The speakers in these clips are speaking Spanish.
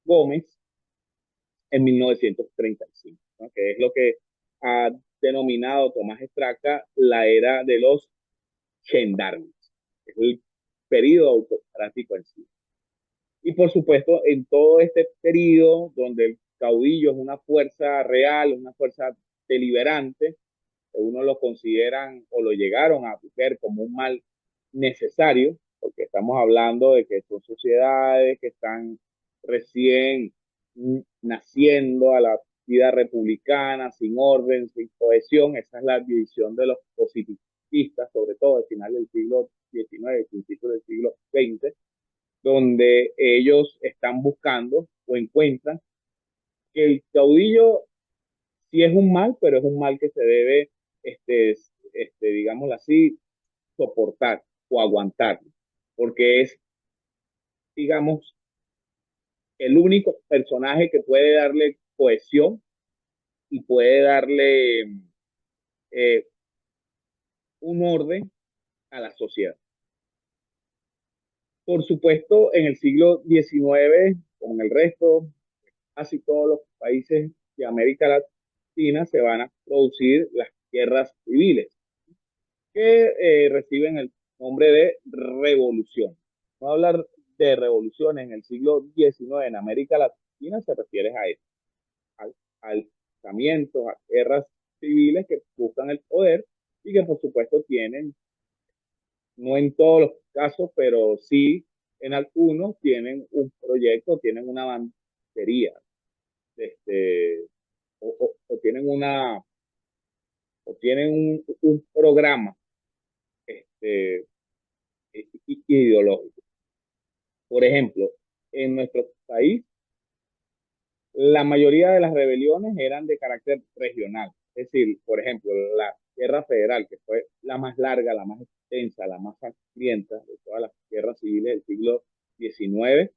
Gómez en 1935, ¿no? Que es lo que ha denominado Tomás Estraca la era de los gendarmes. Es el periodo autocrático en sí. Y por supuesto, en todo este periodo donde el caudillo es una fuerza real, una fuerza deliberante, uno lo consideran o lo llegaron a ver como un mal necesario, porque estamos hablando de que son sociedades que están recién naciendo a la vida republicana, sin orden, sin cohesión. Esa es la división de los positivistas, sobre todo al final del siglo XIX, principio del siglo XX, donde ellos están buscando o encuentran que el caudillo sí es un mal, pero es un mal que se debe, este, digámoslo así, soportar o aguantar, porque es, digamos, el único personaje que puede darle cohesión y puede darle eh, un orden a la sociedad. Por supuesto, en el siglo XIX, como en el resto, casi todos los países de América Latina, se van a producir las guerras civiles, que reciben el nombre de revolución. No hablar de revoluciones en el siglo XIX en América Latina se refiere a eso, al alzamientos, a guerras civiles que buscan el poder y que por supuesto tienen, no en todos los casos, pero sí en algunos tienen un proyecto, tienen una bandería, este, o tienen un programa este, ideológico. Por ejemplo, en nuestro país, la mayoría de las rebeliones eran de carácter regional. Es decir, por ejemplo, la Guerra Federal, que fue la más larga, la más extensa, la más sangrienta de todas las guerras civiles del siglo XIX,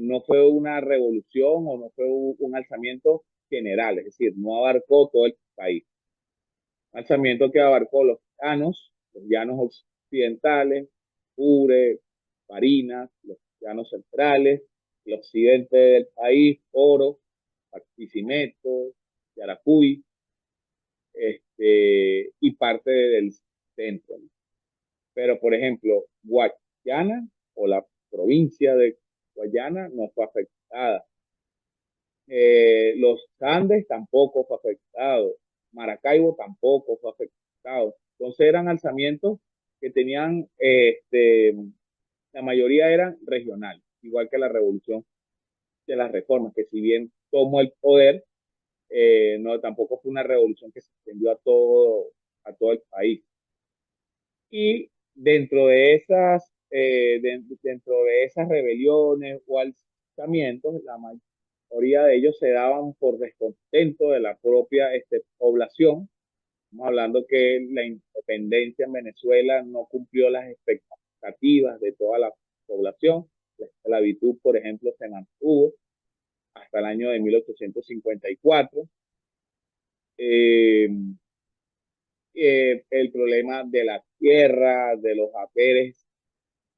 no fue una revolución o no fue un alzamiento general, es decir, no abarcó todo el país. Un alzamiento que abarcó los llanos occidentales, Ure, Barinas, los llanos centrales, el occidente del país, Oro, Barquisimeto, Yaracuy, y parte del centro. Pero, por ejemplo, Guayana o la provincia de Guayana no fue afectada. Los Andes tampoco fue afectado. Maracaibo tampoco fue afectado. Entonces eran alzamientos que tenían, la mayoría eran regionales, igual que la revolución de las reformas, que si bien tomó el poder, no, tampoco fue una revolución que se extendió a todo el país. Y dentro de esas rebeliones o alzamientos, la mayoría de ellos se daban por descontento de la propia población. Estamos hablando que la independencia en Venezuela no cumplió las expectativas de toda la población. La esclavitud, por ejemplo, se mantuvo hasta el año de 1854. Eh, el problema de la tierra, de los haberes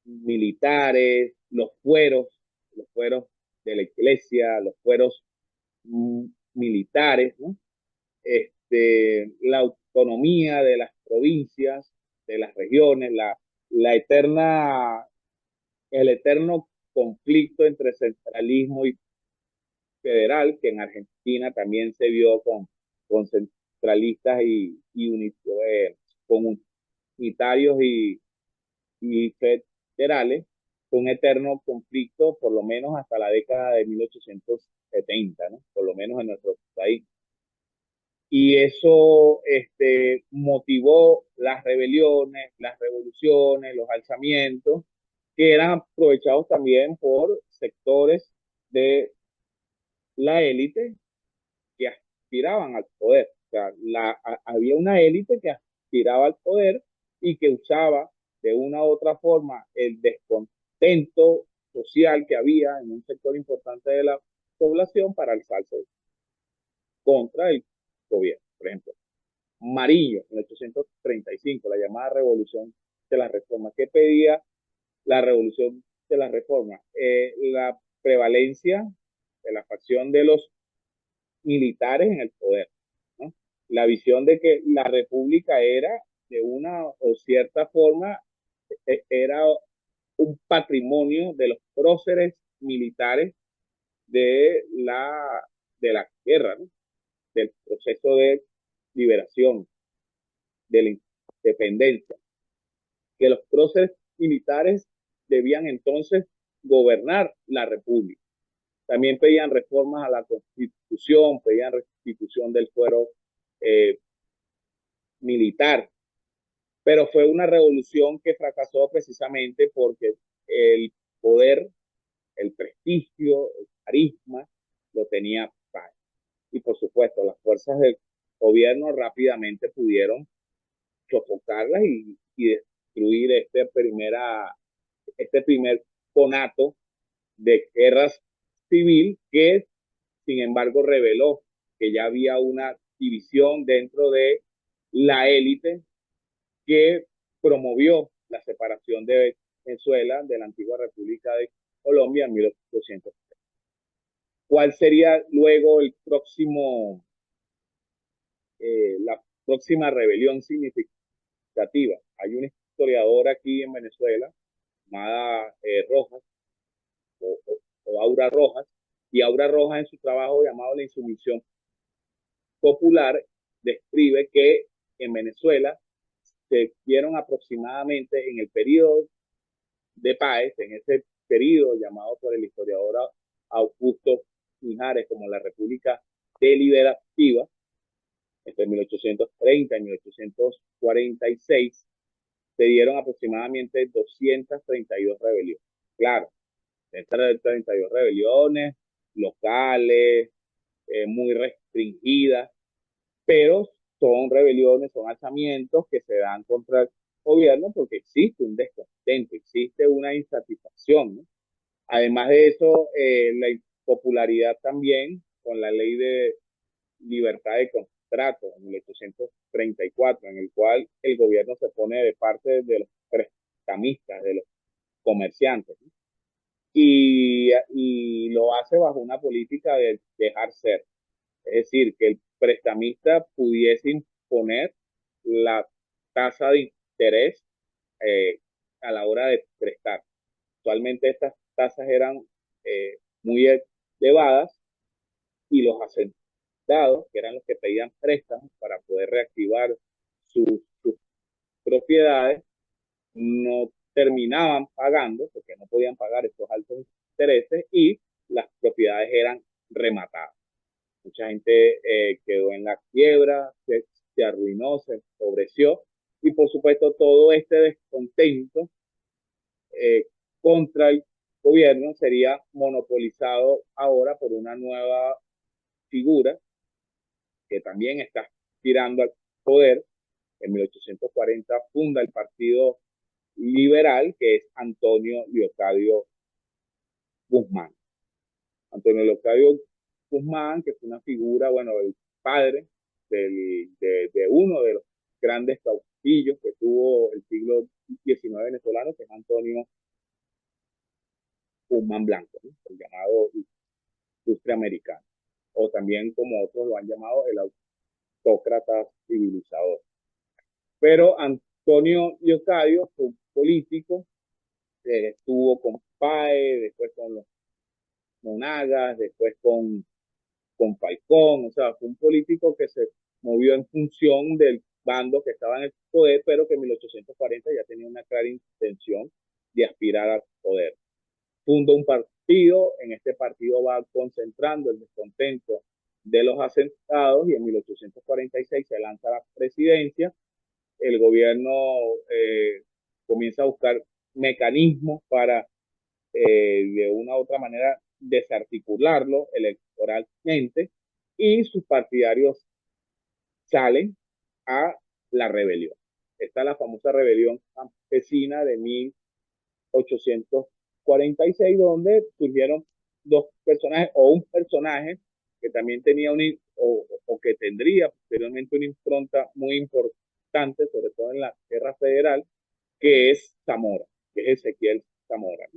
militares, los fueros de la iglesia, los fueros militares, ¿no? La autonomía de las provincias, de las regiones, la eterna, el eterno conflicto entre centralismo y federal, que en Argentina también se vio con centralistas con unitarios y federales, fue un eterno conflicto, por lo menos hasta la década de 1870, ¿no? Por lo menos en nuestro país. Y eso motivó las rebeliones, las revoluciones, los alzamientos, que eran aprovechados también por sectores de la élite que aspiraban al poder. O sea, había una élite que aspiraba al poder y que usaba de una u otra forma el descontento social que había en un sector importante de la población para alzarse contra el gobierno. Por ejemplo, Mariño, en 1835, la llamada Revolución de la Reforma. ¿Qué pedía la Revolución de la Reforma? La prevalencia de la facción de los militares en el poder, ¿no? La visión de que la república era, de una o cierta forma, era un patrimonio de los próceres militares de de la guerra, ¿no? Del proceso de liberación, de la independencia, que los próceres militares debían entonces gobernar la república. También pedían reformas a la constitución, pedían restitución del fuero eh, militar, pero fue una revolución que fracasó precisamente porque el poder, el prestigio, el carisma lo tenía Páez. Y por supuesto, las fuerzas del gobierno rápidamente pudieron sofocarlas y destruir este primer conato de guerra civil que, sin embargo, reveló que ya había una división dentro de la élite que promovió la separación de Venezuela de la antigua República de Colombia en 1800. ¿Cuál sería luego la próxima rebelión significativa? Hay una historiadora aquí en Venezuela llamada Rojas o Aura Rojas, y Aura Rojas en su trabajo llamado La Insumisión Popular describe que en Venezuela se dieron aproximadamente en el periodo de Páez, en ese periodo llamado por el historiador Augusto Mijares como la República Deliberativa, entre 1830 y 1846, se dieron aproximadamente 232 rebeliones. Claro, estas 32 rebeliones locales, muy restringidas, pero son rebeliones, son alzamientos que se dan contra el gobierno porque existe un descontento, existe una insatisfacción, ¿no? Además de eso, la impopularidad también con la ley de libertad de contrato en 1834, en el cual el gobierno se pone de parte de los prestamistas, de los comerciantes, ¿no? Y lo hace bajo una política de dejar ser. Es decir, que el prestamista pudiese imponer la tasa de interés a la hora de prestar. Actualmente estas tasas eran muy elevadas y los asentados, que eran los que pedían préstamos para poder reactivar sus propiedades, no terminaban pagando porque no podían pagar estos altos intereses y las propiedades eran rematadas. Mucha gente quedó en la quiebra, se arruinó, se empobreció y por supuesto todo este descontento eh, contra el gobierno sería monopolizado ahora por una nueva figura que también está tirando al poder. En 1840 funda el Partido Liberal, que es Antonio Leocadio Guzmán. Antonio Leocadio Guzmán, que fue una figura, bueno, el padre de uno de los grandes caudillos que tuvo el siglo XIX venezolano, que es Antonio Guzmán Blanco, ¿no? El llamado industria americana, o también como otros lo han llamado el autócrata civilizador. Pero Antonio Leocadio fue un político, estuvo con Páez, después con los Monagas, después con Falcón, o sea, fue un político que se movió en función del bando que estaba en el poder, pero que en 1840 ya tenía una clara intención de aspirar al poder. Funda un partido, en este partido va concentrando el descontento de los asentados y en 1846 se lanza a la presidencia. El gobierno comienza a buscar mecanismos para de una u otra manera desarticularlo electoralmente y sus partidarios salen a la rebelión. Está la famosa rebelión campesina de 1846, donde surgieron dos personajes o un personaje que también tenía o que tendría posteriormente una impronta muy importante, sobre todo en la guerra federal, que es Zamora, que es Ezequiel Zamora.